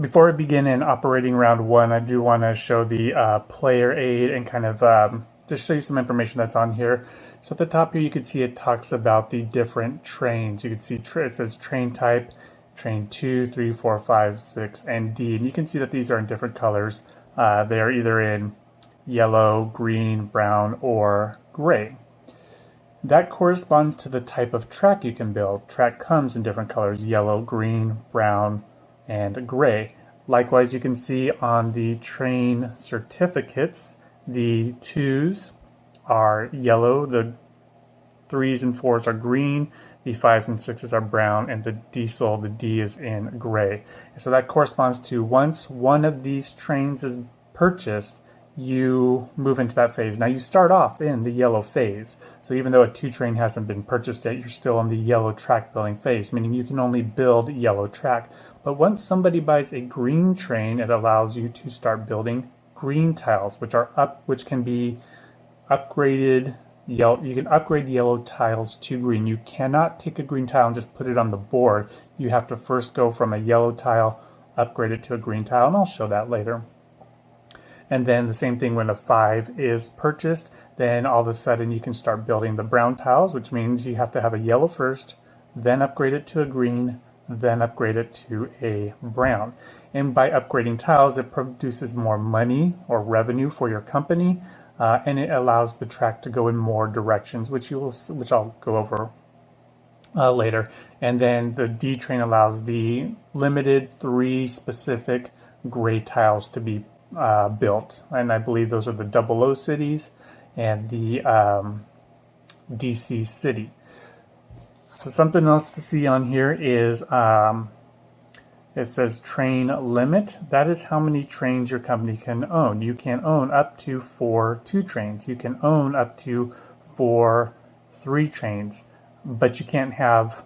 Before we begin in operating round one, I do want to show the player aid and kind of just show you some information that's on here. So at the top here, you can see it talks about the different trains. You can see it says train type, train 2, 3, 4, 5, 6, and D. And you can see that these are in different colors. They are either in yellow, green, brown, or gray. That corresponds to the type of track you can build. Track comes in different colors: yellow, green, brown, and gray. Likewise, you can see on the train certificates, the 2s are yellow, the 3s and 4s are green, the 5s and 6s are brown, and the diesel, the D, is in gray. So that corresponds to once one of these trains is purchased, you move into that phase. Now you start off in the yellow phase. So even though a 2 train hasn't been purchased yet, you're still in the yellow track building phase, meaning you can only build yellow track. But once somebody buys a green train, it allows you to start building green tiles, which can be upgraded. You can upgrade yellow tiles to green. You cannot take a green tile and just put it on the board. You have to first go from a yellow tile, upgrade it to a green tile, and I'll show that later. And then the same thing when a 5 is purchased, then all of a sudden you can start building the brown tiles, which means you have to have a yellow first, then upgrade it to a green, then upgrade it to a brown. And by upgrading tiles, it produces more money or revenue for your company, and it allows the track to go in more directions, which I'll go over later. And then the D train allows the limited 3 specific gray tiles to be built, and I believe those are the 00 cities and the DC city. So something else to see on here is it says train limit. That is how many trains your company can own. You can own up to 4 2 trains. You can own up to 4 3 trains, but you can't have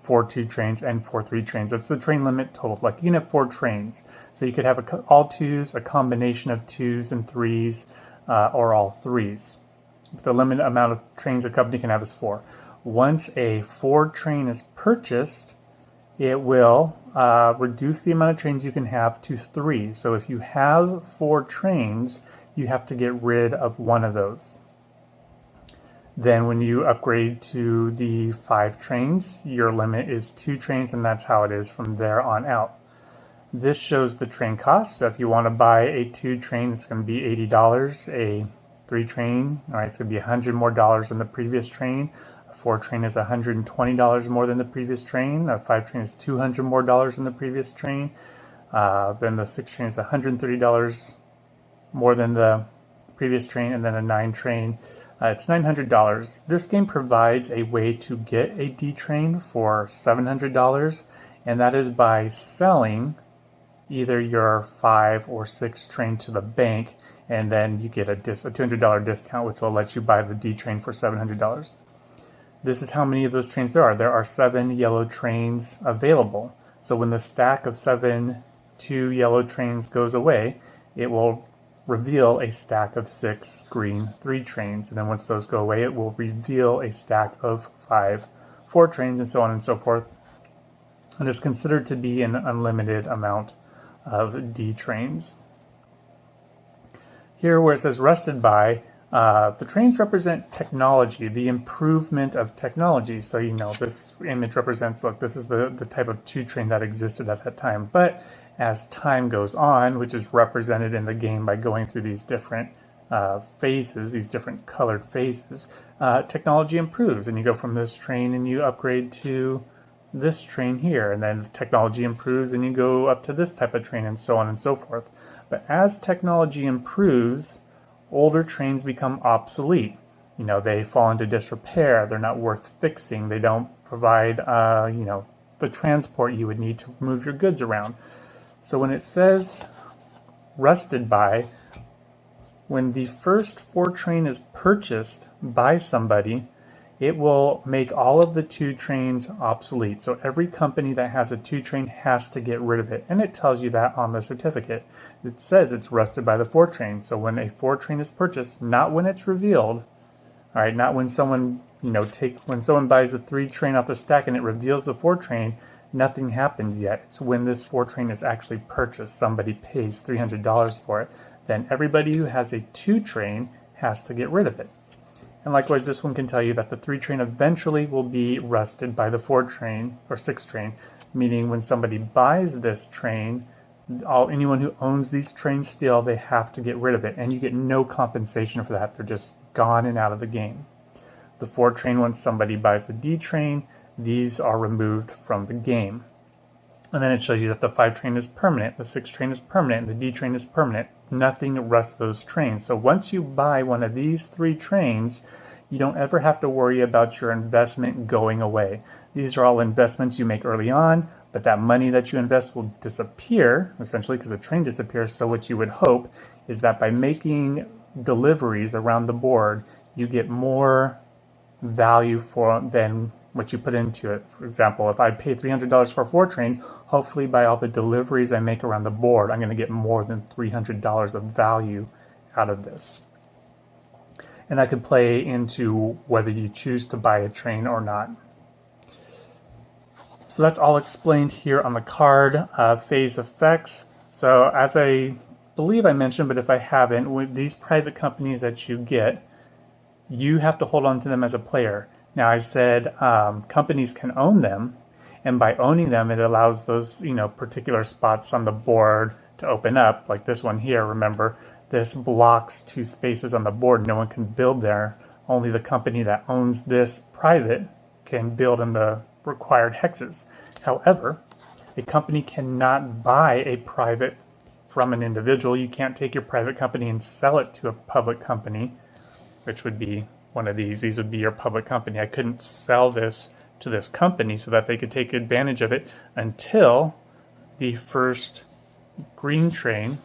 4 2 trains and 4 3 trains. That's the train limit total. Like you can have 4 trains. So you could have all 2s, a combination of 2s and 3s, or all 3s. The limit amount of trains a company can have is 4. Once a 4 train is purchased, it will reduce the amount of trains you can have to 3. So if you have 4 trains, you have to get rid of one of those. Then when you upgrade to the 5 trains, your limit is 2 trains, and that's how it is from there on out. This shows the train cost. So if you want to buy a 2 train, it's going to be $80. A 3 train, all right, it's going to be $100 more than the previous train. A 4 train is $120 more than the previous train. A 5 train is $200 more than the previous train. Then the 6 train is $130 more than the previous train, and then a 9 train, it's $900. This game provides a way to get a D train for $700, and that is by selling either your 5 or 6 train to the bank, and then you get a $200 discount, which will let you buy the D train for $700. This is how many of those trains there are. There are 7 yellow trains available. So when the stack of 7 2 yellow trains goes away, it will reveal a stack of 6 green 3 trains, and then once those go away, it will reveal a stack of 5 4 trains, and so on and so forth. And it's considered to be an unlimited amount of D trains. Here where it says rested by, the trains represent technology, the improvement of technology. So you know this image represents, look, this is the type of 2 train that existed at that time. But as time goes on, which is represented in the game by going through these different phases, these different colored phases, technology improves, and you go from this train and you upgrade to this train here, and then technology improves and you go up to this type of train, and so on and so forth. But as technology improves, older trains become obsolete. You know, they fall into disrepair, they're not worth fixing, they don't provide the transport you would need to move your goods around. So when it says rested by, when the first 4 train is purchased by somebody, it will make all of the 2 trains obsolete. So every company that has a 2 train has to get rid of it. And it tells you that on the certificate. It says it's rested by the 4 train. So when a 4 train is purchased, not when it's revealed, all right, not when someone, when someone buys the 3 train off the stack and it reveals the 4 train, nothing happens yet. It's when this 4 train is actually purchased, somebody pays $300 for it, then everybody who has a 2 train has to get rid of it. And likewise, this one can tell you that the 3 train eventually will be rusted by the 4 train or 6 train, meaning when somebody buys this train, anyone who owns these trains still, they have to get rid of it, and you get no compensation for that. They're just gone and out of the game. The 4 train, once somebody buys the D train, these are removed from the game. And then it shows you that the 5 train is permanent, the 6 train is permanent, and the D train is permanent. Nothing rusts those trains. So once you buy one of these 3 trains, you don't ever have to worry about your investment going away. These are all investments you make early on, but that money that you invest will disappear, essentially, because the train disappears. So what you would hope is that by making deliveries around the board, you get more value than what you put into it. For example, if I pay $300 for a 4 train, hopefully by all the deliveries I make around the board, I'm going to get more than $300 of value out of this. And that could play into whether you choose to buy a train or not. So that's all explained here on the card. Phase effects. So as I believe I mentioned, but if I haven't, with these private companies that you get, you have to hold on to them as a player. Now I said companies can own them, and by owning them, it allows those particular spots on the board to open up, like this one here. Remember, this blocks 2 spaces on the board. No one can build there. Only the company that owns this private can build in the required hexes. However, a company cannot buy a private from an individual. You can't take your private company and sell it to a public company, which would be one of these. These would be your public company. I couldn't sell this to this company so that they could take advantage of it until the first green train,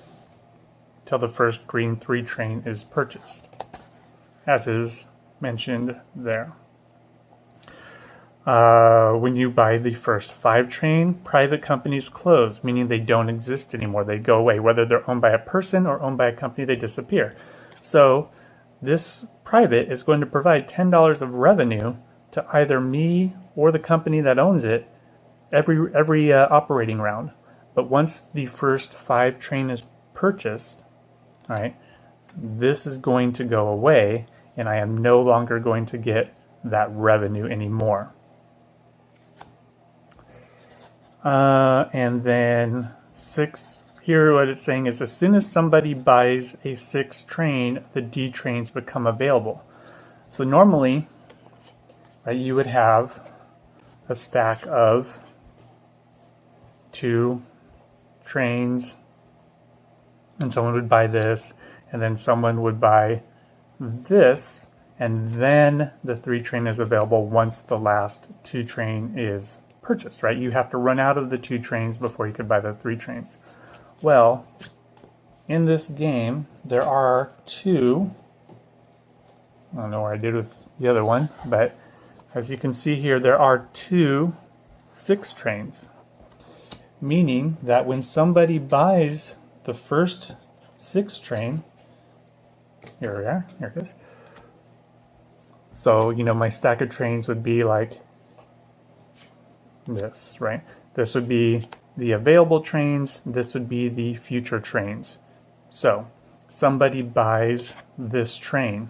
till the first green 3 train is purchased, as is mentioned there. When you buy the first 5 train, private companies close, meaning they don't exist anymore. They go away. Whether they're owned by a person or owned by a company, they disappear. So this private is going to provide $10 of revenue to either me or the company that owns it every operating round. But once the first 5 train is purchased, all right, this is going to go away, and I am no longer going to get that revenue anymore. And then 6, here what it's saying is as soon as somebody buys a 6 train, the D trains become available. So normally, right, you would have a stack of 2 trains, and someone would buy this, and then someone would buy this, and then the 3 train is available once the last 2 train is purchased, right? You have to run out of the 2 trains before you could buy the 3 trains. Well, in this game, there are 2, I don't know what I did with the other one, but as you can see here, there are 2 6 trains, meaning that when somebody buys the first 6 train, here we are, here it is. So, my stack of trains would be like this, right? This would be the available trains, this would be the future trains. So, somebody buys this train.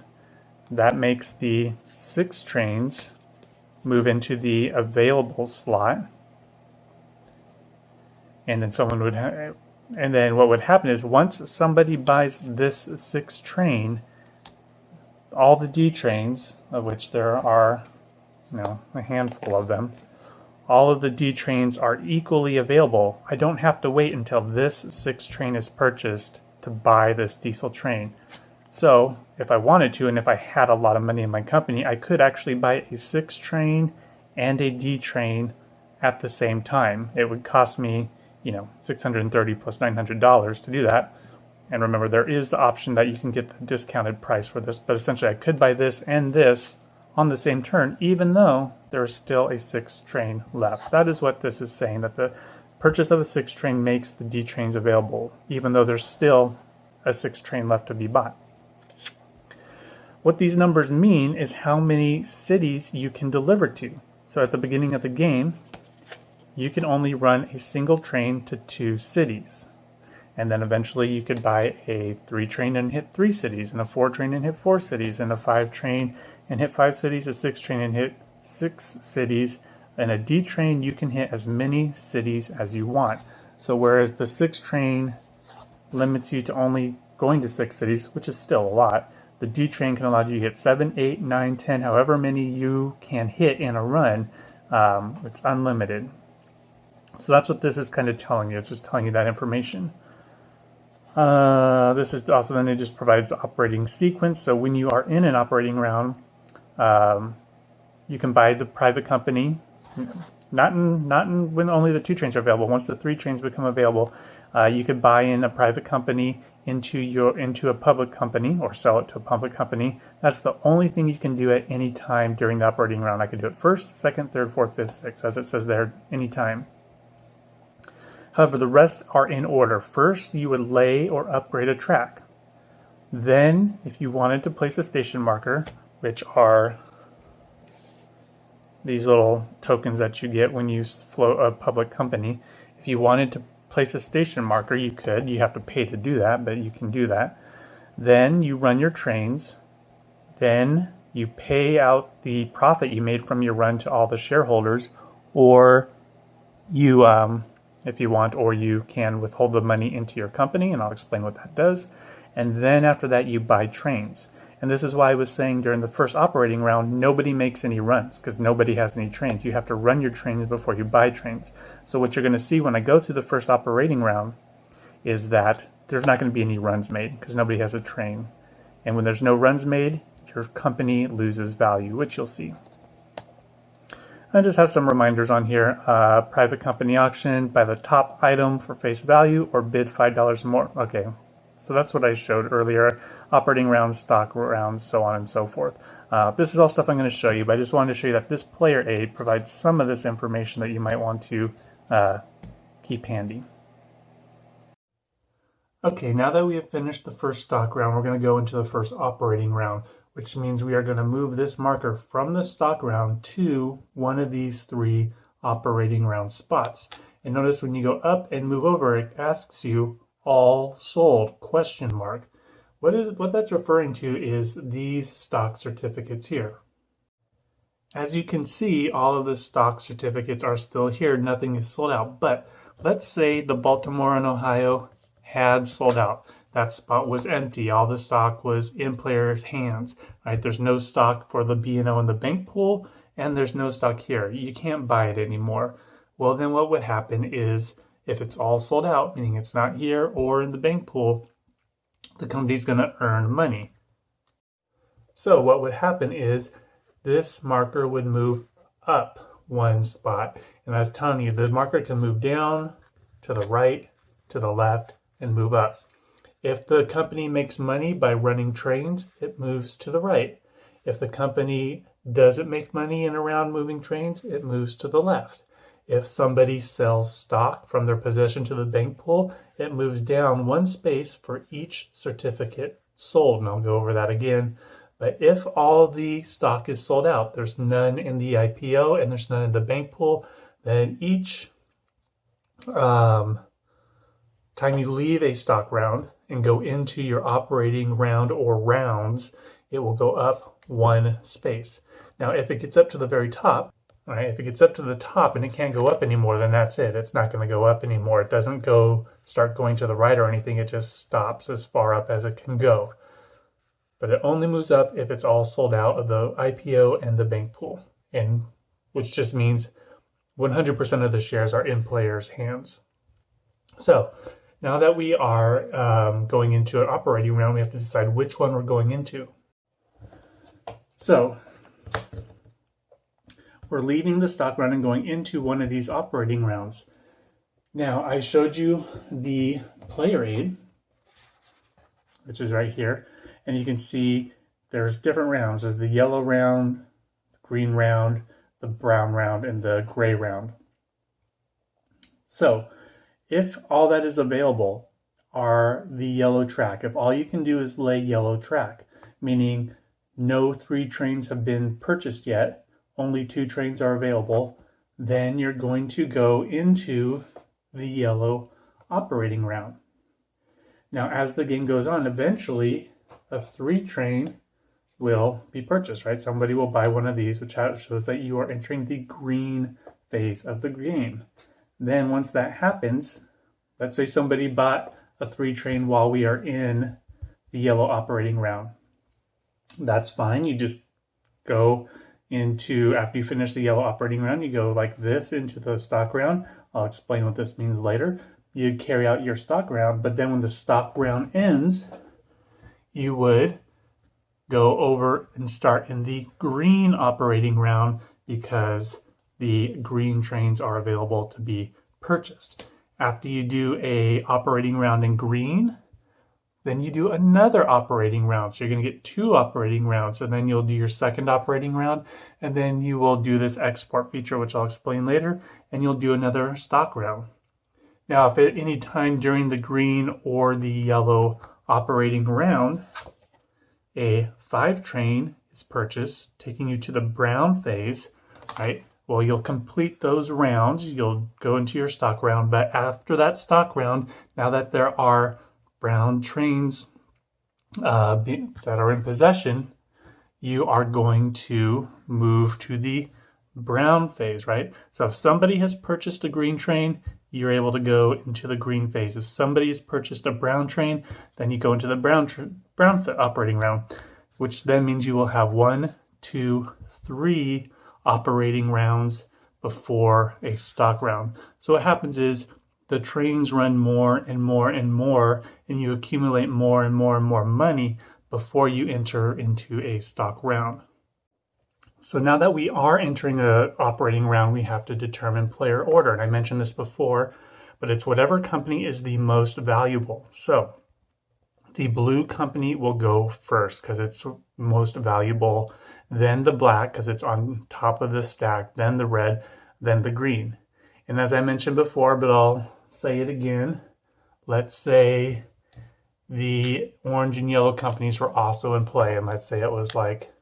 That makes the 6 trains move into the available slot. And then someone would and then what would happen is once somebody buys this 6 train, all the D trains, of which there are a handful of them, all of the D trains are equally available. I don't have to wait until this 6 train is purchased to buy this diesel train. So if I wanted to, and if I had a lot of money in my company, I could actually buy a 6 train and a D train at the same time. It would cost me $630 plus $900 to do that. And remember, there is the option that you can get the discounted price for this, but essentially I could buy this and this on the same turn, even though there is still a 6 train left. That is what this is saying, that the purchase of a 6 train makes the D trains available, even though there's still a 6 train left to be bought. What these numbers mean is how many cities you can deliver to. So at the beginning of the game, you can only run a single train to 2 cities. And then eventually you could buy a 3 train and hit 3 cities, and a 4 train and hit 4 cities, and a 5 train and hit 5 cities, a 6 train and hit 6 cities, and a D train you can hit as many cities as you want. So whereas the 6 train limits you to only going to 6 cities, which is still a lot, the D train can allow you to hit 7, 8, 9, 10, however many you can hit in a run. It's unlimited. So that's what this is kind of telling you. It's just telling you that information. This is also, then it just provides the operating sequence. So when you are in an operating round, you can buy the private company, not in when only the 2 trains are available. Once the 3 trains become available, you could buy in a private company into a public company, or sell it to a public company. That's the only thing you can do at any time during the operating round. I could do it first, second, third, fourth, fifth, sixth, as it says there, anytime. However, the rest are in order. First, you would lay or upgrade a track. Then, if you wanted to place a station marker, which are these little tokens that you get when you float a public company, if you wanted to place a station marker, you could. You have to pay to do that, but you can do that. Then you run your trains. Then you pay out the profit you made from your run to all the shareholders, or you, if you want, or you can withhold the money into your company, and I'll explain what that does. And then after that, you buy trains. And this is why I was saying during the first operating round, nobody makes any runs because nobody has any trains. You have to run your trains before you buy trains. So what you're going to see when I go through the first operating round is that there's not going to be any runs made because nobody has a train. And when there's no runs made, your company loses value, which you'll see. And it just has some reminders on here. Private company auction, buy the top item for face value or bid $5 more. Okay. So that's what I showed earlier, operating rounds, stock rounds, so on and so forth. This is all stuff I'm going to show you, but I just wanted to show you that this player aid provides some of this information that you might want to keep handy. Okay, now that we have finished the first stock round, we're going to go into the first operating round, which means we are going to move this marker from the stock round to one of these 3 operating round spots. And notice when you go up and move over, it asks you, all sold, question mark. What that's referring to is these stock certificates here. As you can see, all of the stock certificates are still here. Nothing is sold out. But let's say the Baltimore and Ohio had sold out. That spot was empty. All the stock was in players' hands. Right? There's no stock for the B&O and the bank pool, and there's no stock here. You can't buy it anymore. Well, then what would happen is, if it's all sold out, meaning it's not here or in the bank pool, the company's going to earn money. So what would happen is this marker would move up 1 spot. And that's telling you the marker can move down, to the right, to the left, and move up. If the company makes money by running trains, it moves to the right. If the company doesn't make money in around moving trains, it moves to the left. If somebody sells stock from their possession to the bank pool, it moves down 1 space for each certificate sold. And I'll go over that again. But if all the stock is sold out, there's none in the IPO and there's none in the bank pool, then each time you leave a stock round and go into your operating round or rounds, it will go up 1 space. Now, if it gets up to the very top, all right, if it gets up to the top and it can't go up anymore, then that's it. It's not going to go up anymore. It doesn't start going to the right or anything. It just stops as far up as it can go. But it only moves up if it's all sold out of the IPO and the bank pool, and which just means 100% of the shares are in players' hands. So now that we are going into an operating round, we have to decide which one we're going into. So we're leaving the stock round and going into one of these operating rounds. Now, I showed you the player aid, which is right here, and you can see there's different rounds. There's the yellow round, the green round, the brown round, and the gray round. So, if all that is available are the yellow track, if all you can do is lay yellow track, meaning no 3 trains have been purchased yet, only 2 trains are available, then you're going to go into the yellow operating round. Now, as the game goes on, eventually a 3 train will be purchased, right? Somebody will buy one of these, which shows that you are entering the green phase of the game. Then once that happens, let's say somebody bought a 3 train while we are in the yellow operating round. That's fine. You just go into, after you finish the yellow operating round, you go like this into the stock round. I'll explain what this means later. You carry out your stock round, but then when the stock round ends, you would go over and start in the green operating round because the green trains are available to be purchased. After you do a operating round in green, then you do another operating round. So you're going to get 2 operating rounds, and then you'll do your second operating round, and then you will do this export feature, which I'll explain later, and you'll do another stock round. Now, if at any time during the green or the yellow operating round, a 5 train is purchased, taking you to the brown phase, right? Well, you'll complete those rounds. You'll go into your stock round, but after that stock round, now that there are brown trains that are in possession, you are going to move to the brown phase, right? So if somebody has purchased a green train, you're able to go into the green phase. If somebody has purchased a brown train, then you go into the brown operating round, which then means you will have 1, 2, 3 operating rounds before a stock round. So what happens is the trains run more and more and more, and you accumulate more and more and more money before you enter into a stock round. So now that we are entering an operating round, we have to determine player order. And I mentioned this before, but it's whatever company is the most valuable. So the blue company will go first because it's most valuable, then the black because it's on top of the stack, then the red, then the green. And as I mentioned before, but I'll say it again, let's say the orange and yellow companies were also in play, and let's say it was like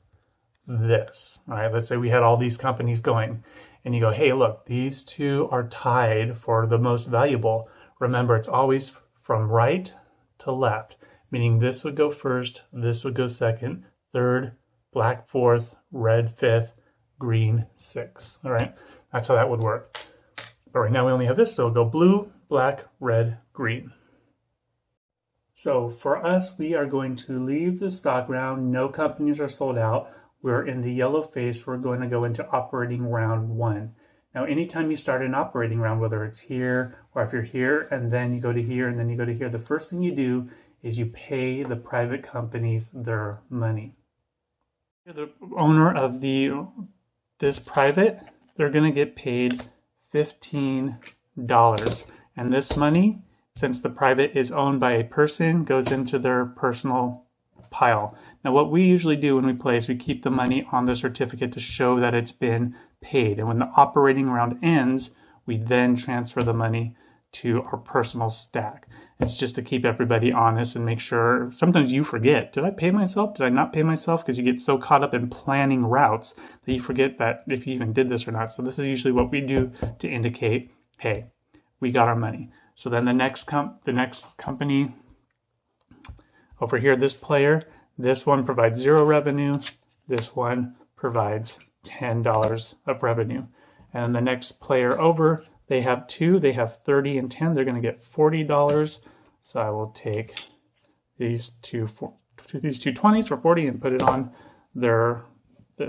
this. All right, let's say we had all these companies going, and you go, hey, look, these 2 are tied for the most valuable. Remember, it's always from right to left, meaning this would go first, this would go second, third, black 4th, red 5th, green 6th. All right, that's how that would work. But right now we only have this, so we'll go blue, black, red, green. So for us, we are going to leave the stock round. No companies are sold out. We're in the yellow phase. We're going to go into operating round 1. Now, anytime you start an operating round, whether it's here or if you're here and then you go to here and then you go to here, the first thing you do is you pay the private companies their money. The owner of this private, they're going to get paid $15. And this money, since the private is owned by a person, goes into their personal pile. Now, what we usually do when we play is we keep the money on the certificate to show that it's been paid. And when the operating round ends, we then transfer the money to our personal stack. It's just to keep everybody honest and make sure. Sometimes you forget, did I pay myself? Did I not pay myself? Because you get so caught up in planning routes that you forget that if you even did this or not. So this is usually what we do to indicate, hey, we got our money. So then the next company over here, this player, this one provides 0 revenue. This one provides $10 of revenue. And the next player over, they have 2. They have 30 and 10. They're going to get $40. So I will take these two 20s for 40 and put it on the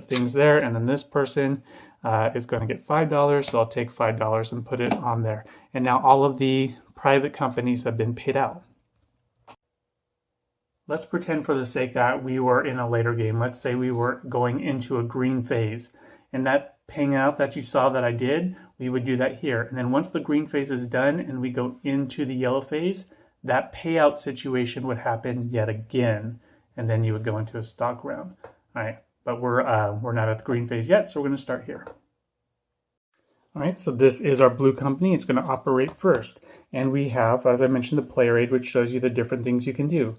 things there. And then this person is going to get $5. So I'll take $5 and put it on there. And now all of the private companies have been paid out. Let's pretend for the sake that we were in a later game. Let's say we were going into a green phase. And that paying out that you saw that I did, we would do that here. And then once the green phase is done and we go into the yellow phase, that payout situation would happen yet again. And then you would go into a stock round. All right, but we're not at the green phase yet, so we're going to start here. All right, so this is our blue company. It's going to operate first. And we have, as I mentioned, the player aid, which shows you the different things you can do.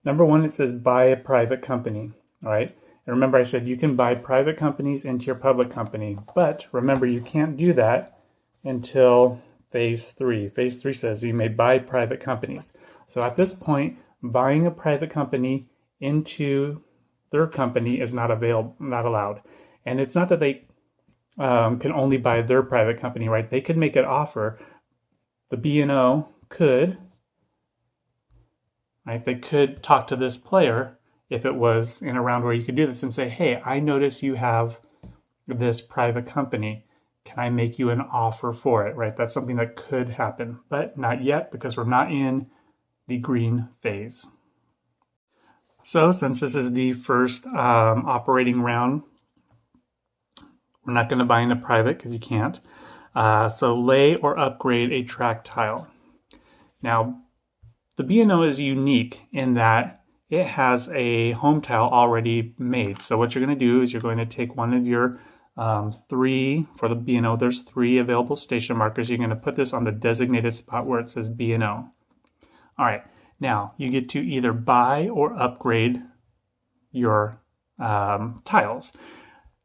Number 1, it says buy a private company. All right. And remember I said you can buy private companies into your public company, but remember you can't do that until phase 3. Phase 3 says you may buy private companies. So at this point, buying a private company into their company is not allowed. And it's not that they can only buy their private company, right? They could make an offer. The B&O could, right? They could talk to this player if it was in a round where you could do this and say, hey, I notice you have this private company. Can I make you an offer for it, right? That's something that could happen, but not yet because we're not in the green phase. So since this is the first operating round, we're not going to buy into private because you can't. So lay or upgrade a track tile. Now, the B&O is unique in that it has a home tile already made. So what you're going to do is you're going to take one of your 3, for the B&O, there's 3 available station markers. You're going to put this on the designated spot where it says B&O. All right, now you get to either buy or upgrade your tiles.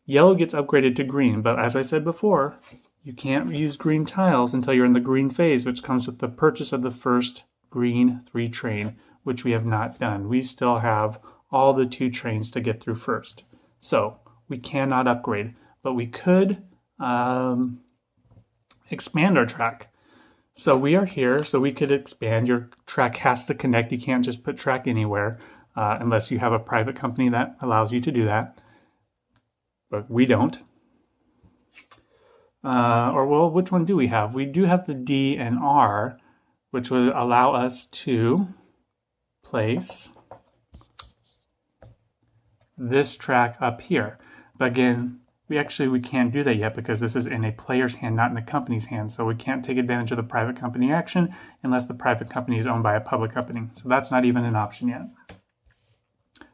Yellow gets upgraded to green, but as I said before, you can't use green tiles until you're in the green phase, which comes with the purchase of the first green 3 train, which we have not done. We still have all the 2 trains to get through first. So we cannot upgrade, but we could expand our track. So we are here, so we could expand. Your track has to connect. You can't just put track anywhere unless you have a private company that allows you to do that. But we don't. Well, which one do we have? We do have the D and R, which would allow us to place this track up here. But again, we can't do that yet because this is in a player's hand, not in the company's hand. So we can't take advantage of the private company action unless the private company is owned by a public company. So that's not even an option yet.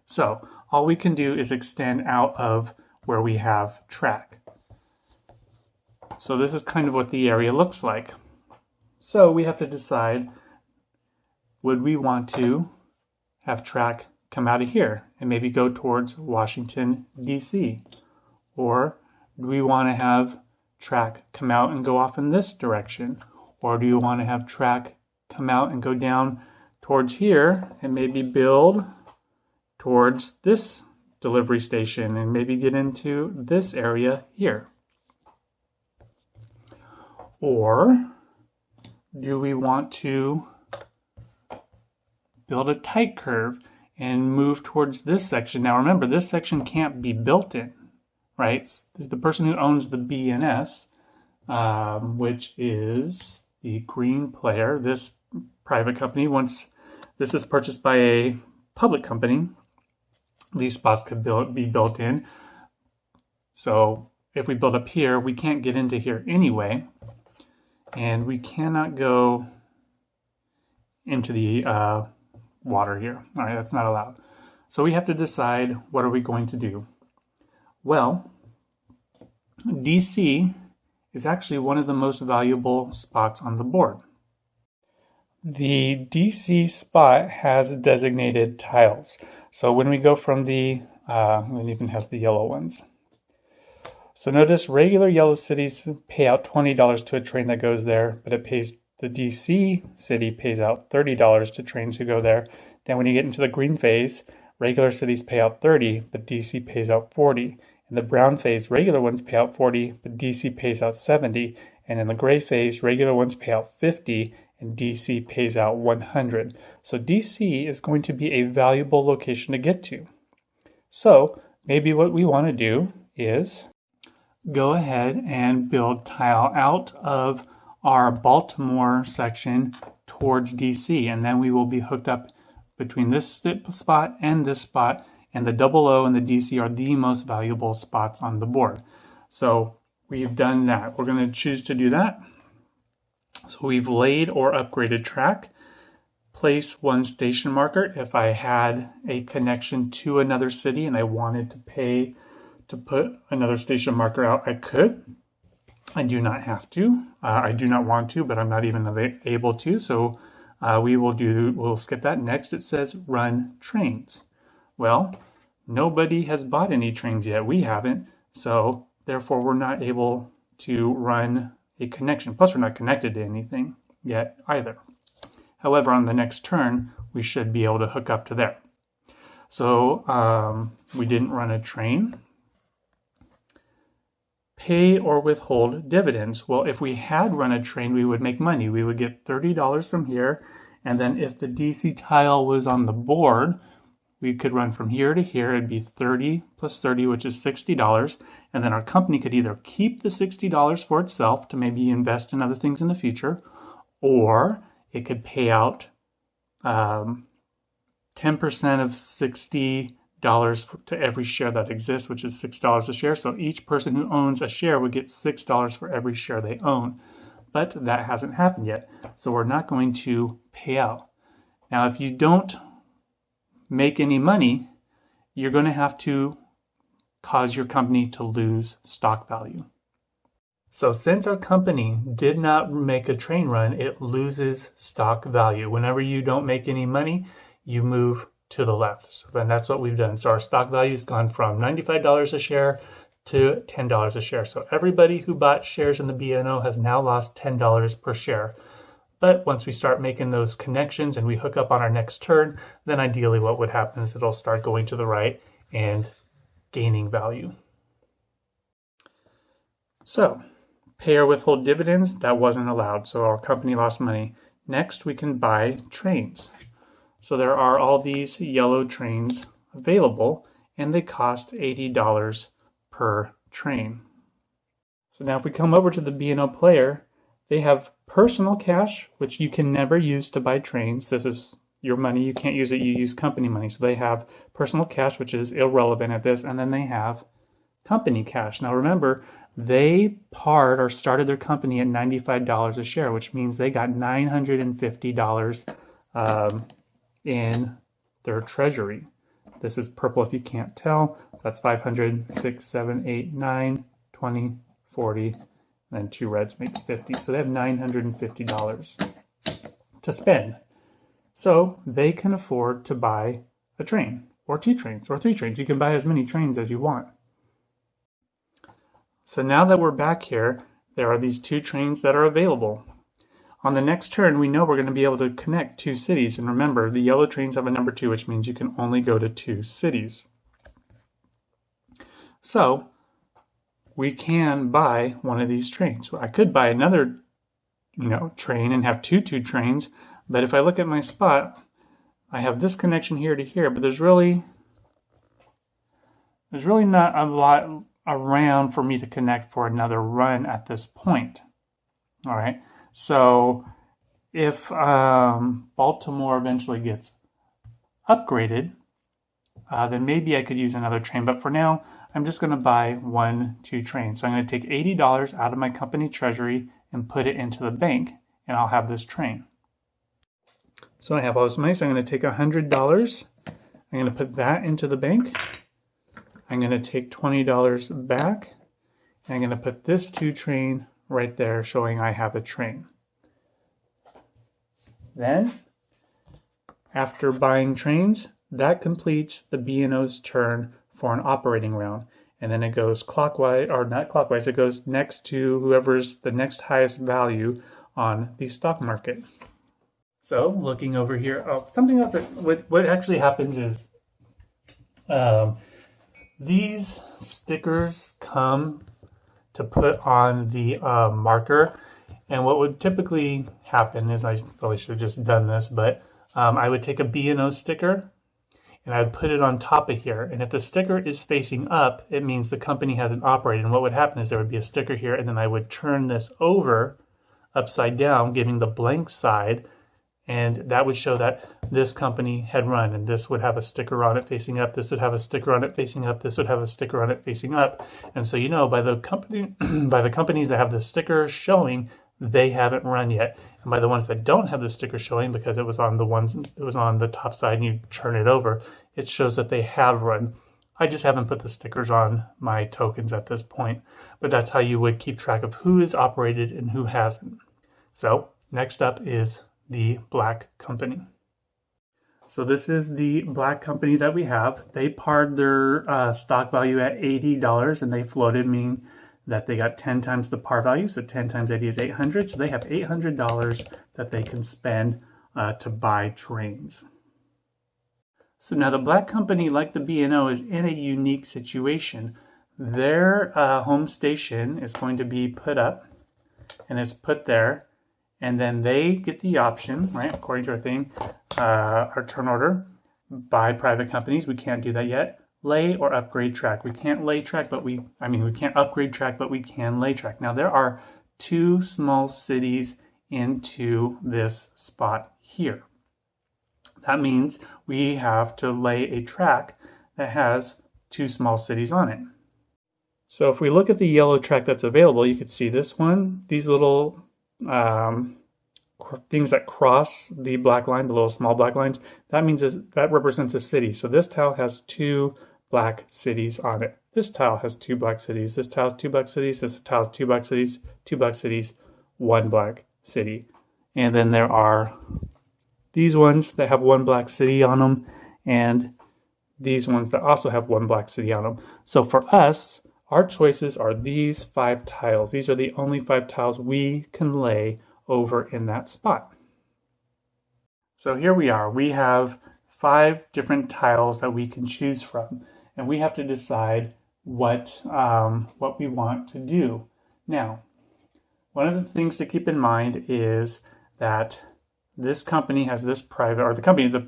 So all we can do is extend out of where we have track. So this is kind of what the area looks like. So we have to decide, would we want to have track come out of here and maybe go towards Washington, D.C.? Or do we want to have track come out and go off in this direction? Or do you want to have track come out and go down towards here and maybe build towards this delivery station and maybe get into this area here? Or do we want to build a tight curve and move towards this section? Now remember, this section can't be built in, right? The person who owns the B&S, which is the green player, this private company, once this is purchased by a public company, these spots could be built in. So if we build up here, we can't get into here anyway. And we cannot go into the water here. All right, that's not allowed. So we have to decide, what are we going to do? Well, DC is actually one of the most valuable spots on the board. The DC spot has designated tiles. So when we go from it even has the yellow ones. So notice regular yellow cities pay out $20 to a train that goes there, but the DC city pays out $30 to trains who go there. Then when you get into the green phase, regular cities pay out $30, but DC pays out $40. In the brown phase, regular ones pay out $40, but DC pays out $70. And in the gray phase, regular ones pay out $50, and DC pays out $100. So DC is going to be a valuable location to get to. So maybe what we want to do is go ahead and build tile out of our Baltimore section towards DC, and then we will be hooked up between this spot and this spot, and the O and the DC are the most valuable spots on the board. So we've done that. We're going to choose to do that. So we've laid or upgraded track. Place one station marker. If I had a connection to another city and I wanted to pay to put another station marker out, I could. I do not have to. I do not want to, but I'm not even able to. So we'll skip that. Next, it says run trains. Well, nobody has bought any trains yet. We haven't. So therefore, we're not able to run a connection. Plus, we're not connected to anything yet either. However, on the next turn, we should be able to hook up to there. So we didn't run a train. Pay or withhold dividends. Well, if we had run a train, we would make money. We would get $30 from here. And then if the DC tile was on the board, we could run from here to here. It'd be 30 plus 30, which is $60. And then our company could either keep the $60 for itself to maybe invest in other things in the future, or it could pay out 10% of $60 to every share that exists, which is $6 a share. So each person who owns a share would get $6 for every share they own. But that hasn't happened yet. So we're not going to pay out. Now, if you don't make any money, you're going to have to cause your company to lose stock value. So since our company did not make a train run, it loses stock value. Whenever you don't make any money, you move to the left. So then that's what we've done. So our stock value has gone from $95 a share to $10 a share. So everybody who bought shares in the BNO has now lost $10 per share. But once we start making those connections and we hook up on our next turn, then ideally what would happen is it'll start going to the right and gaining value. So pay or withhold dividends, that wasn't allowed. So our company lost money. Next, we can buy trains. So there are all these yellow trains available, and they cost $80 per train. So now if we come over to the B&O player, they have personal cash, which you can never use to buy trains. This is your money. You can't use it. You use company money. So they have personal cash, which is irrelevant at this. And then they have company cash. Now remember, they started their company at $95 a share, which means they got $950 in their treasury. This is purple if you can't tell. So that's 500, 6, 7, 8, 9, 20, 40, and then 2 reds make 50. So they have $950 to spend. So they can afford to buy a train, or 2 trains, or 3 trains. You can buy as many trains as you want. So now that we're back here, there are these 2 trains that are available. On the next turn, we know we're going to be able to connect 2 cities. And remember, the yellow trains have a number 2, which means you can only go to 2 cities. So we can buy one of these trains. So I could buy another, train and have 2 trains. But if I look at my spot, I have this connection here to here, but there's really not a lot around for me to connect for another run at this point. All right. So if Baltimore eventually gets upgraded, then maybe I could use another train. But for now, I'm just going to buy 2 trains. So I'm going to take $80 out of my company treasury and put it into the bank, and I'll have this train. So I have all this money, so I'm going to take $100. I'm going to put that into the bank. I'm going to take $20 back, and I'm going to put this 2 train right there, showing I have a train. Then, after buying trains, that completes the B&O's turn for an operating round. And then it goes clockwise, or not clockwise, it goes next to whoever's the next highest value on the stock market. So, looking over here, something else what actually happens is these stickers come to put on the marker. And what would typically happen is, I probably should have just done this, but I would take a B&O sticker and I would put it on top of here. And if the sticker is facing up, it means the company hasn't operated. And what would happen is there would be a sticker here, and then I would turn this over upside down, giving the blank side. And that would show that this company had run, and this would have a sticker on it facing up. This would have a sticker on it facing up. This would have a sticker on it facing up. And so, by the companies that have the sticker showing, they haven't run yet. And by the ones that don't have the sticker showing, because it was on the top side and you turn it over, it shows that they have run. I just haven't put the stickers on my tokens at this point, but that's how you would keep track of who is operated and who hasn't. So next up is the black company. So this is the black company that we have. They parred their stock value at $80 and they floated, meaning that they got 10 times the par value. So 10 times 80 is 800. So they have $800 that they can spend to buy trains. So now the black company, like the B&O, is in a unique situation. Their home station is going to be put up and it's put there. And then they get the option, right, according to our thing, our turn order, by private companies. We can't do that yet. Lay or upgrade track. We can't lay track, but we can't upgrade track, but we can lay track. Now there are 2 small cities into this spot here. That means we have to lay a track that has 2 small cities on it. So if we look at the yellow track that's available, you could see this one, these little things that cross the black line, the little small black lines, that means that represents a city. So this tile has 2 black cities on it. This tile has 2 black cities. This tile has 2 black cities. This tile has 2 black cities, 2 black cities, 1 black city. And then there are these ones that have 1 black city on them, and these ones that also have 1 black city on them. So for us, our choices are these 5 tiles. These are the only 5 tiles we can lay over in that spot. So here we are. We have 5 different tiles that we can choose from, and we have to decide what we want to do. Now, one of the things to keep in mind is that this company has this private, or the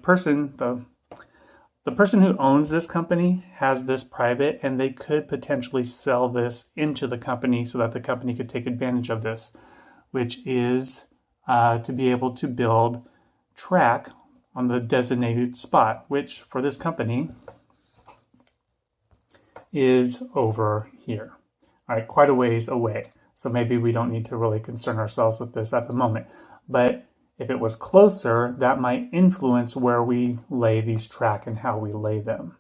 person who owns this company has this private, and they could potentially sell this into the company so that the company could take advantage of this, which is to be able to build track on the designated spot, which for this company is over here. All right, quite a ways away. So maybe we don't need to really concern ourselves with this at the moment. But if it was closer, that might influence where we lay these track and how we lay them.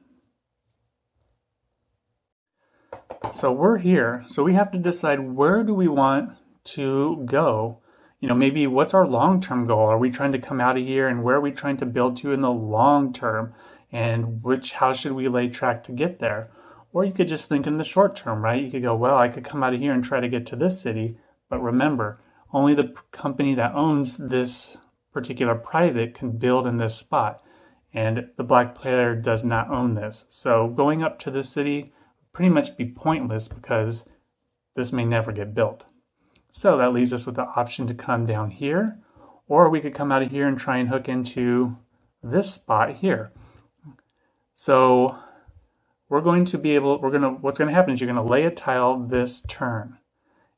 So we're here. So we have to decide, where do we want to go? You know, maybe what's our long-term goal? Are we trying to come out of here, and where are we trying to build to in the long term? And how should we lay track to get there? Or you could just think in the short term, right? You could go, well, I could come out of here and try to get to this city. But remember, only the company that owns this particular private can build in this spot. And the black player does not own this. So going up to this city would pretty much be pointless because this may never get built. So that leaves us with the option to come down here, or we could come out of here and try and hook into this spot here. So what's going to happen is you're going to lay a tile this turn,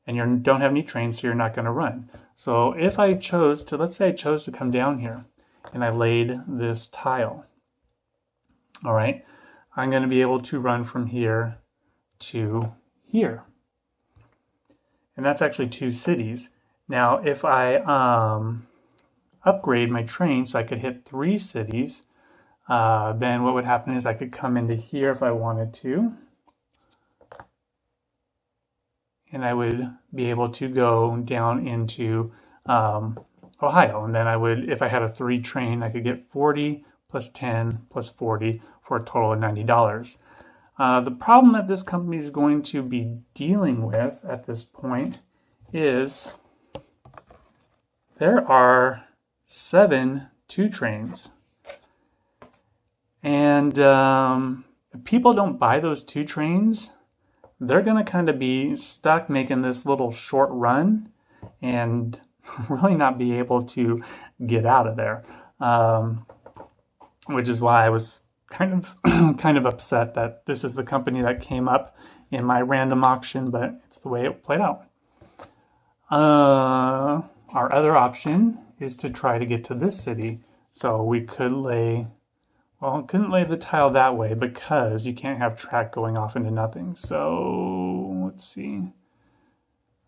and you don't have any trains, so you're not going to run. So if I chose to, let's say I chose to come down here and I laid this tile, all right, I'm going to be able to run from here to here. And that's actually 2 cities. Now, if I upgrade my train so I could hit 3 cities, then what would happen is I could come into here if I wanted to. And I would be able to go down into Ohio. And then I would, if I had a 3 train, I could get 40 plus 10 plus 40 for a total of $90. The problem that this company is going to be dealing with at this point is there are 7 2 trains. And if people don't buy those 2 trains, they're going to kind of be stuck making this little short run and really not be able to get out of there. Which is why I was kind of upset that this is the company that came up in my random auction, but it's the way it played out. Our other option is to try to get to this city. So we could couldn't lay the tile that way because you can't have track going off into nothing. So let's see.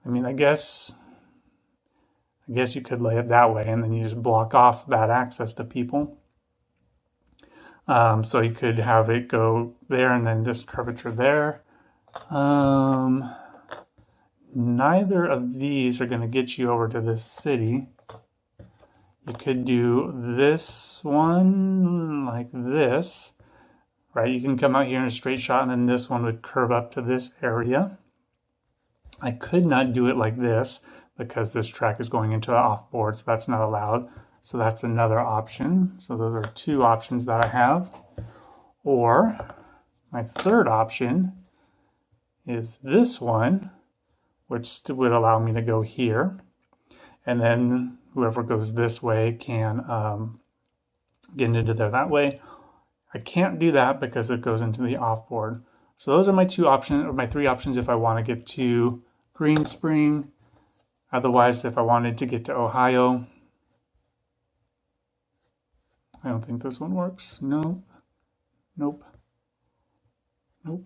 I mean, I guess you could lay it that way, and then you just block off that access to people. So you could have it go there and then this curvature there. Neither of these are going to get you over to this city. You could do this one like this, right? You can come out here in a straight shot and then this one would curve up to this area. I could not do it like this because this track is going into an off-board, so that's not allowed. So that's another option. So those are two options that I have. Or my third option is this one, which would allow me to go here. And then whoever goes this way can get into there that way. I can't do that because it goes into the off-board. So those are my two options, or my three options if I want to get to Green Spring. Otherwise, if I wanted to get to Ohio, I don't think this one works. No. Nope. Nope.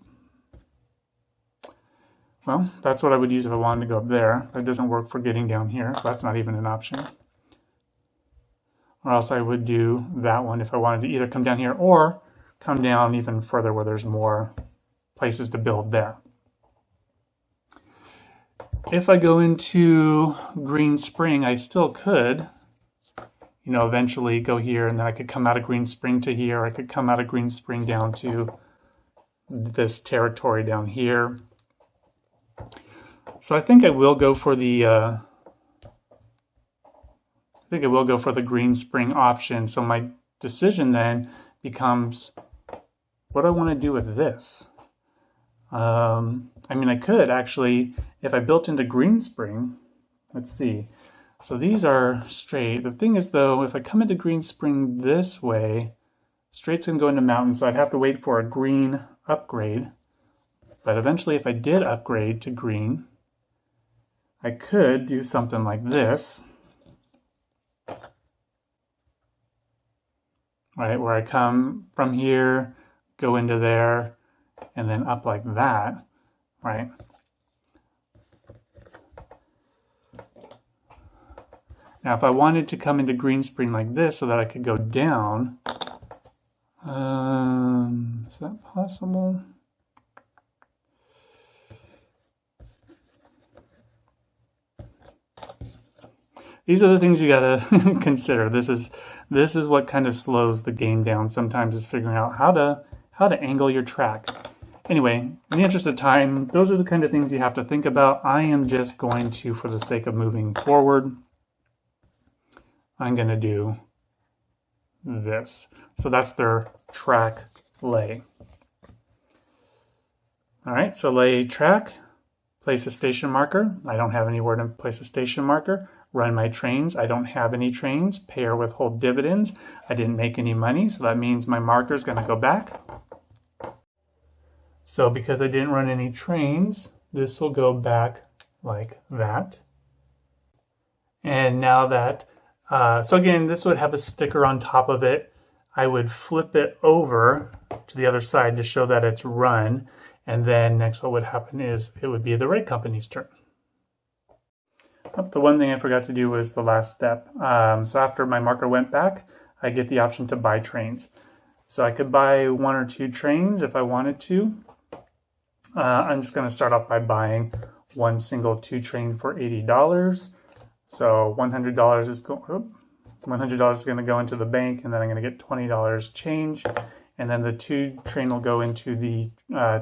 Well, that's what I would use if I wanted to go up there. That doesn't work for getting down here, so that's not even an option. Or else I would do that one if I wanted to either come down here or come down even further where there's more places to build there. If I go into Green Spring, I still could, you know, eventually go here, and then I could come out of Green Spring to here. I could come out of Green Spring down to this territory down here. So I think I will go for the Green Spring option. So my decision then becomes, what do I want to do with this? I mean, I could actually, if I built into Green Spring, let's see. So these are straight. The thing is though, if I come into Green Spring this way, straight's gonna go into mountain, so I'd have to wait for a green upgrade. But eventually if I did upgrade to green, I could do something like this. Right, where I come from here, go into there, and then up like that, right? Now, if I wanted to come into Green Spring like this so that I could go down, is that possible? These are the things you gotta consider. This is what kind of slows the game down sometimes, is figuring out how to angle your track. Anyway, in the interest of time, those are the kind of things you have to think about. I am just going to, for the sake of moving forward, I'm going to do this. So that's their track lay. All right, so lay track, place a station marker. I don't have anywhere to place a station marker. Run my trains. I don't have any trains. Pay or withhold dividends. I didn't make any money, so that means my marker is going to go back. So because I didn't run any trains, this will go back like that. And now that, so again, this would have a sticker on top of it. I would flip it over to the other side to show that it's run. And then next what would happen is it would be the rate company's turn. The one thing I forgot to do was the last step. So after my marker went back, I get the option to buy trains. So I could buy 1 or 2 trains if I wanted to. I'm just going to start off by buying one single 2 train for $80. So $100 is going to go into the bank, and then I'm going to get $20 change, and then the 2 train will go into the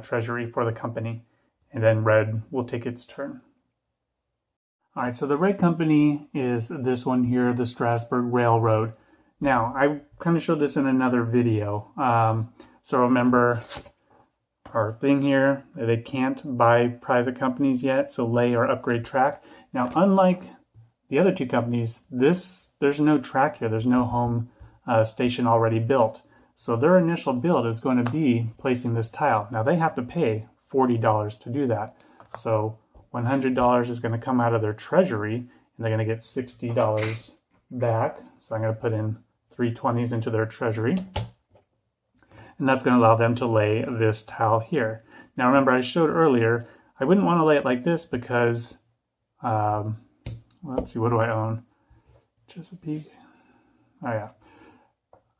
treasury for the company, and then red will take its turn. All right, so the red company is this one here, the Strasburg Railroad. Now, I kind of showed this in another video. So remember our thing here, they can't buy private companies yet, so lay or upgrade track. Now, unlike the other 2 companies, there's no track here. There's no home station already built. So their initial build is going to be placing this tile. Now, they have to pay $40 to do that. So $100 is going to come out of their treasury, and they're going to get $60 back. So I'm going to put in 3 20s into their treasury. And that's going to allow them to lay this tile here. Now remember, I showed earlier, I wouldn't want to lay it like this because, let's see, what do I own? Chesapeake. Oh yeah.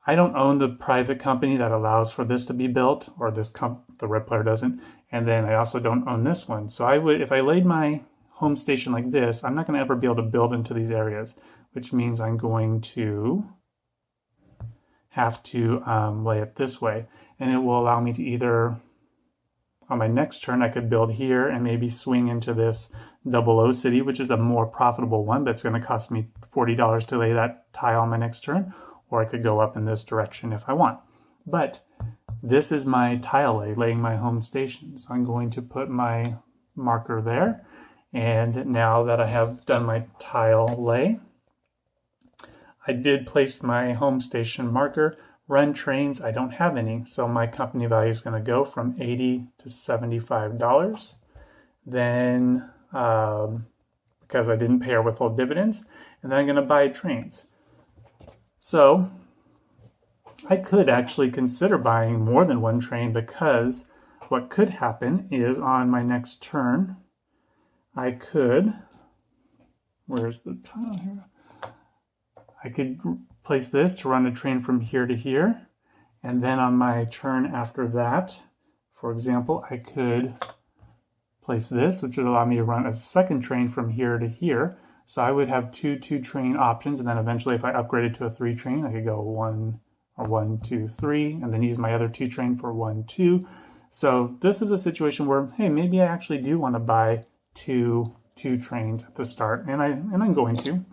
I don't own the private company that allows for this to be built, or the red player doesn't. And then I also don't own this one. So I would, if I laid my home station like this, I'm not going to ever be able to build into these areas. which means I'm going to have to lay it this way. And it will allow me to either, on my next turn, I could build here and maybe swing into this 00 city, which is a more profitable one, but it's going to cost me $40 to lay that tile on my next turn. Or I could go up in this direction if I want. But this is my tile lay, laying my home station. So I'm going to put my marker there. And now that I have done my tile lay, I did place my home station marker. Run trains, I don't have any, so my company value is going to go from $80 to $75. Then, because I didn't pay or withhold dividends, and then I'm going to buy trains. So I could actually consider buying more than one train, because what could happen is on my next turn, I could, where's the tile here? I could place this to run a train from here to here. And then on my turn after that, for example, I could place this, which would allow me to run a second train from here to here. So I would have two train options. And then eventually if I upgraded to a 3 train, I could go 1, 2, 3, and then use my other 2 train for 1, 2. So this is a situation where, hey, maybe I actually do want to buy two trains at the start, and I'm going to.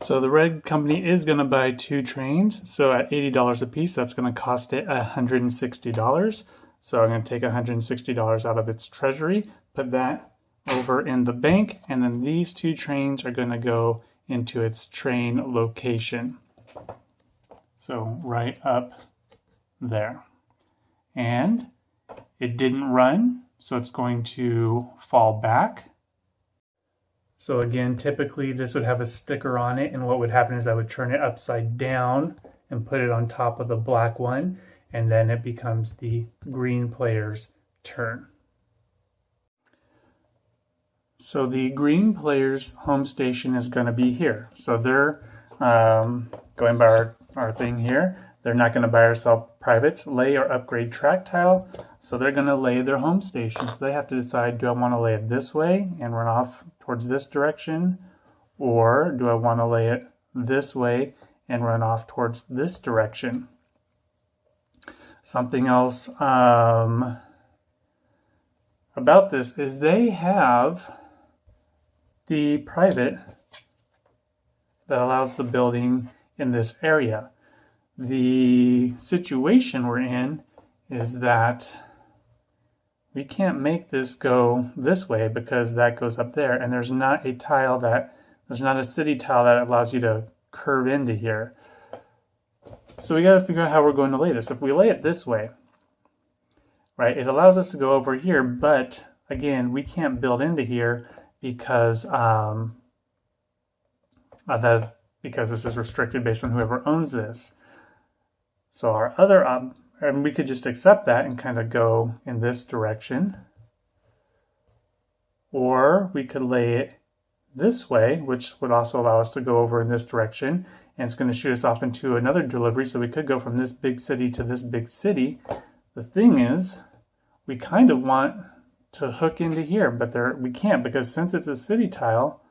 So the red company is going to buy 2 trains. So at $80 a piece, that's going to cost it $160. So I'm going to take $160 out of its treasury, put that over in the bank, and then these 2 trains are going to go into its train location. So right up there. And it didn't run, so it's going to fall back. So again, typically this would have a sticker on it, and what would happen is I would turn it upside down and put it on top of the black one, and then it becomes the green player's turn. So the green player's home station is going to be here. So they're going by our thing here. They're not going to buy or sell privates, lay or upgrade track tile. So they're going to lay their home station. So they have to decide, do I want to lay it this way and run off towards this direction? Or do I want to lay it this way and run off towards this direction? Something else about this is they have the private that allows the building in this area. The situation we're in is that we can't make this go this way because that goes up there, and there's not a city tile that allows you to curve into here. So we got to figure out how we're going to lay this. If we lay it this way, right, it allows us to go over here, but again, we can't build into here because because this is restricted based on whoever owns this. So our other and we could just accept that and kind of go in this direction. Or we could lay it this way, which would also allow us to go over in this direction. And it's going to shoot us off into another delivery. So we could go from this big city to this big city. The thing is, we kind of want to hook into here, but we can't, because since it's a city tile,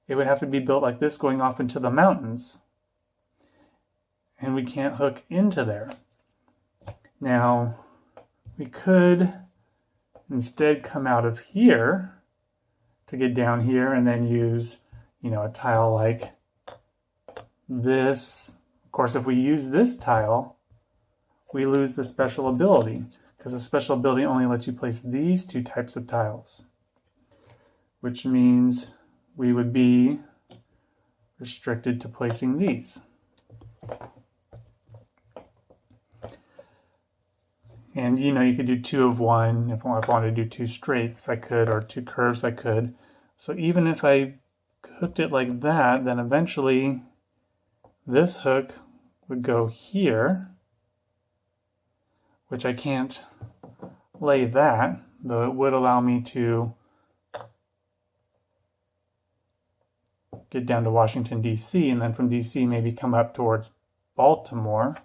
it would have to be built like this going off into the mountains. And we can't hook into there. Now, we could instead come out of here to get down here and then use, a tile like this. Of course, if we use this tile, we lose the special ability, because the special ability only lets you place these 2 types of tiles, which means we would be restricted to placing these. And you could do 2 of 1. If I wanted to do 2 straights, I could, or 2 curves, I could. So even if I hooked it like that, then eventually this hook would go here, which I can't lay that, though it would allow me to get down to Washington, D.C., and then from D.C. maybe come up towards Baltimore.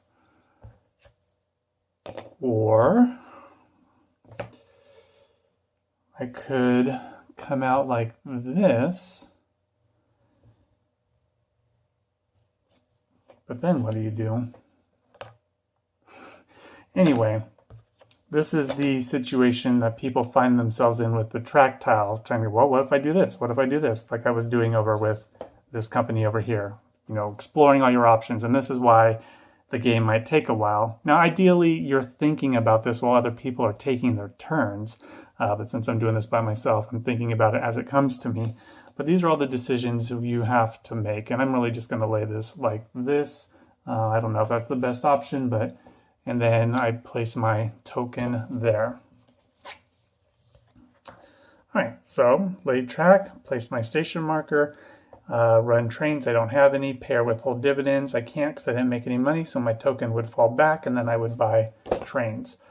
Or I could come out like this But then what do you do? Anyway, this is the situation that people find themselves in with the track tile, trying to, well, what if I do this? What if I do this? Like I was doing over with this company over here, you know, exploring all your options. And this is why the game might take a while. Now, ideally, you're thinking about this while other people are taking their turns. But since I'm doing this by myself, I'm thinking about it as it comes to me. But these are all the decisions you have to make. And I'm really just going to lay this like this. I don't know if that's the best option, but... And then I place my token there. All right, so laid track, place my station marker, run trains. I don't have any. Pay or withhold dividends. I can't because I didn't make any money, so my token would fall back, and then I would buy trains.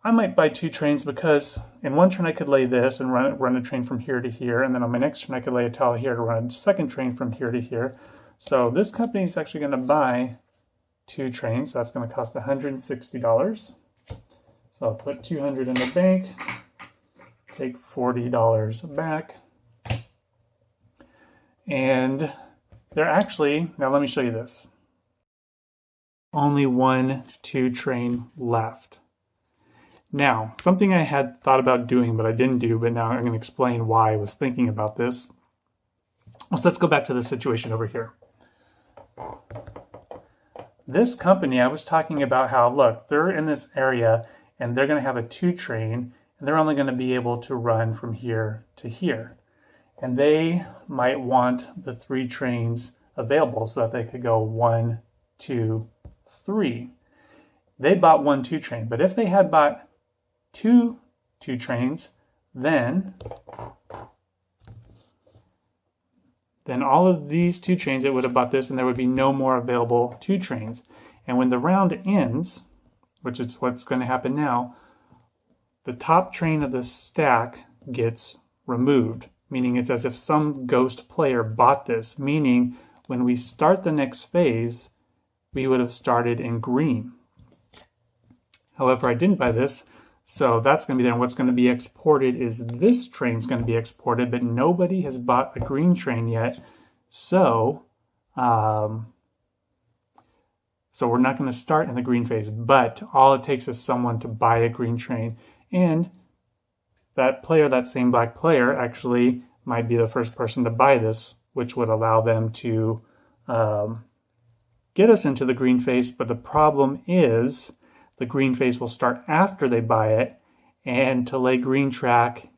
I might buy 2 trains because in one turn I could lay this and run a train from here to here, and then on my next turn I could lay a tile here to run a second train from here to here. So this company is actually going to buy 2 trains. So that's going to cost $160. So I'll put $200 in the bank, take $40 back. And they're actually, now let me show you this. Only 1 2 train left. Now, something I had thought about doing, but I didn't do, but now I'm going to explain why I was thinking about this. So let's go back to the situation over here. This company, I was talking about how, look, they're in this area and they're going to have a 2 train and they're only going to be able to run from here to here. And they might want the 3 trains available so that they could go 1, 2, 3. They bought 1 2 train, but if they had bought 2 2 trains, then all of these 2 trains, it would have bought this, and there would be no more available 2 trains. And when the round ends, which is what's going to happen now, the top train of the stack gets removed, meaning it's as if some ghost player bought this, meaning when we start the next phase, we would have started in green. However, I didn't buy this, so that's going to be there. And what's going to be exported is this train's going to be exported, but nobody has bought a green train yet. So we're not going to start in the green phase, but all it takes is someone to buy a green train. And that player, that same black player, actually might be the first person to buy this, which would allow them to get us into the green phase. But the problem is, the green phase will start after they buy it, and to lay green track,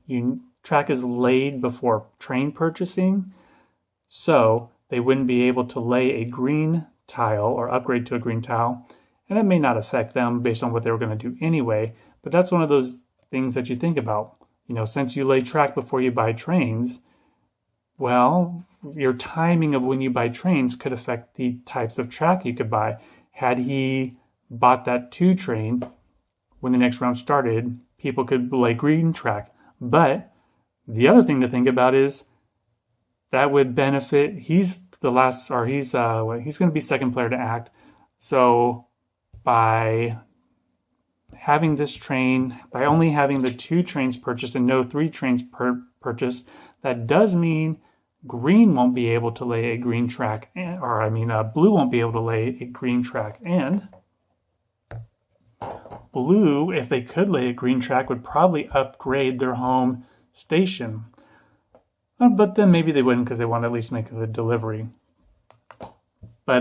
track is laid before train purchasing, so they wouldn't be able to lay a green tile or upgrade to a green tile, and that may not affect them based on what they were going to do anyway, but that's one of those things that you think about. You know, since you lay track before you buy trains, well, your timing of when you buy trains could affect the types of track you could buy. Had he bought that 2 train when the next round started, people could lay green track. But the other thing to think about is that would benefit, he's going to be second player to act. So by having this train, by only having the 2 trains purchased and no 3 trains purchased, that does mean green won't be able to lay a green track, blue won't be able to lay a green track, and blue, if they could lay a green track, would probably upgrade their home station. But then maybe they wouldn't because they want to at least make the delivery. But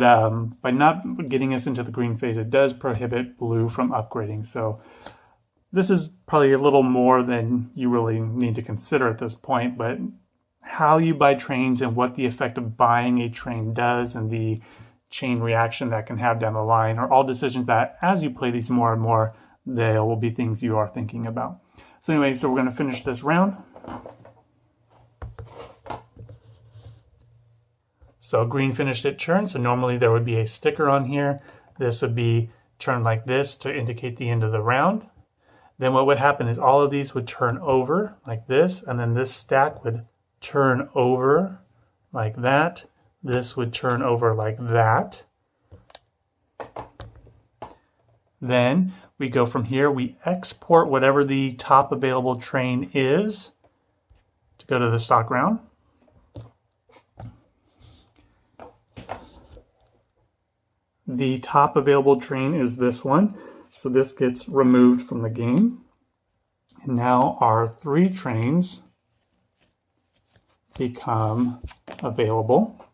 by not getting us into the green phase, it does prohibit blue from upgrading. So this is probably a little more than you really need to consider at this point. But how you buy trains and what the effect of buying a train does and the chain reaction that can have down the line are all decisions that as you play these more and more, there will be things you are thinking about. So anyway, so we're going to finish this round. So green finished its turn. So normally there would be a sticker on here. This would be turned like this to indicate the end of the round. Then what would happen is all of these would turn over like this, and then this stack would turn over like that. This would turn over like that. Then we go from here, we export whatever the top available train is to go to the stock round. The top available train is this one. So this gets removed from the game. And now our 3 trains become available.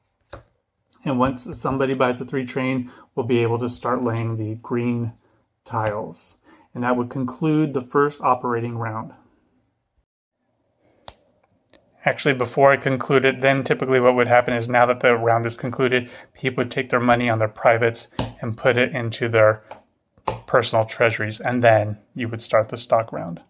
And once somebody buys the 3 train, we'll be able to start laying the green tiles. And that would conclude the first operating round. Actually, before I conclude it, then typically what would happen is now that the round is concluded, people would take their money on their privates and put it into their personal treasuries, and then you would start the stock round.